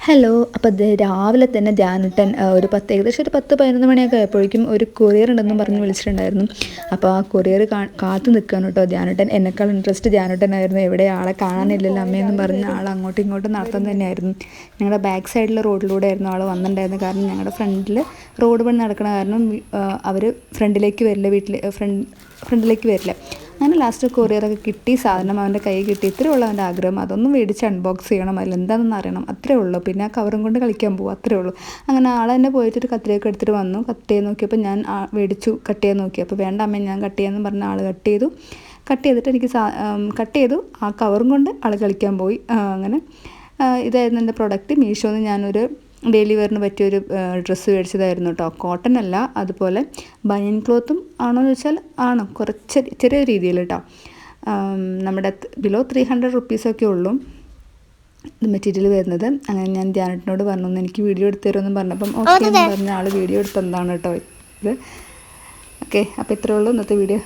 Hello. അപ്പോൾ അത് രാവിലെ തന്നെ ധ്യാനുട്ടൻ ഏകദേശം ഒരു 10-11 മണിയൊക്കെ ആയപ്പോഴേക്കും ഒരു കൊറിയർ ഉണ്ടെന്നും പറഞ്ഞ് വിളിച്ചിട്ടുണ്ടായിരുന്നു. അപ്പോൾ ആ കൊറിയർ കാത്തു നിൽക്കുകയാണ് കേട്ടോ ധ്യാനുട്ടൻ. എന്നെക്കാൾ ഇൻട്രസ്റ്റ് ധ്യാനുട്ടനായിരുന്നു. എവിടെ ആളെ കാണാനില്ലല്ലോ അമ്മയെന്നും പറഞ്ഞ് ആൾ അങ്ങോട്ടും ഇങ്ങോട്ടും നടത്താൻ തന്നെയായിരുന്നു. ഞങ്ങളുടെ ബാക്ക് സൈഡിലെ റോഡിലൂടെ ആയിരുന്നു ആൾ വന്നിട്ടുണ്ടായിരുന്നത്. കാരണം ഞങ്ങളുടെ ഫ്രണ്ടിൽ റോഡ് പണി നടക്കണ കാരണം അവർ ഫ്രണ്ടിലേക്ക് വരില്ല, ഫ്രണ്ടിലേക്ക് വരില്ല. അങ്ങനെ ലാസ്റ്റ് കൊറിയറൊക്കെ കിട്ടി, സാധനം അവൻ്റെ കയ്യിൽ കിട്ടി. ഇത്രയേ ഉള്ളൂ അവൻ്റെ ആഗ്രഹം. അതൊന്നും മേടിച്ച് അൺബോക്സ് ചെയ്യണം, അതിലെന്താണെന്ന് അറിയണം, അത്രേ ഉള്ളൂ. പിന്നെ ആ കവറും കൊണ്ട് കളിക്കാൻ പോകും, അത്രേ ഉള്ളൂ. അങ്ങനെ ആൾ തന്നെ പോയിട്ടൊരു കത്തിരിയൊക്കെ എടുത്തിട്ട് വന്നു. കട്ട് ചെയ്ത് നോക്കിയപ്പോൾ ഞാൻ മേടിച്ചു കട്ട് ചെയ്യാൻ നോക്കി. അപ്പോൾ വേണ്ട അമ്മ ഞാൻ കട്ട് ചെയ്യാമെന്ന് പറഞ്ഞ ആൾ കട്ട് ചെയ്തിട്ട് എനിക്ക് കട്ട് ചെയ്തു. ആ കവറും കൊണ്ട് ആൾ കളിക്കാൻ പോയി. അങ്ങനെ ഇതായിരുന്നു എൻ്റെ പ്രൊഡക്റ്റ്. മീഷോന്ന് ഞാനൊരു ഡെയിലി വെയറിന് പറ്റിയൊരു ഡ്രസ്സ് മേടിച്ചതായിരുന്നു കേട്ടോ. കോട്ടൺ അല്ല, അതുപോലെ ബനിയൻ ക്ലോത്തും ആണോ എന്ന് ചോദിച്ചാൽ ആണ്, കുറച്ച് ചെറിയ രീതിയിൽ കേട്ടോ. നമ്മുടെ ബിലോ 300 റുപ്പീസൊക്കെ ഉള്ളൂ മെറ്റീരിയൽ വരുന്നത്. അങ്ങനെ ഞാൻ ധ്യാനത്തിനോട് പറഞ്ഞു എനിക്ക് വീഡിയോ എടുത്ത് തരുമെന്നും പറഞ്ഞപ്പം ഓക്കെ എന്ന് പറഞ്ഞ ആൾ വീഡിയോ എടുത്തതാണ് കേട്ടോ ഇത്. ഓക്കെ, അപ്പോൾ ഇത്രയേ ഉള്ളൂ ഇന്നത്തെ വീഡിയോ.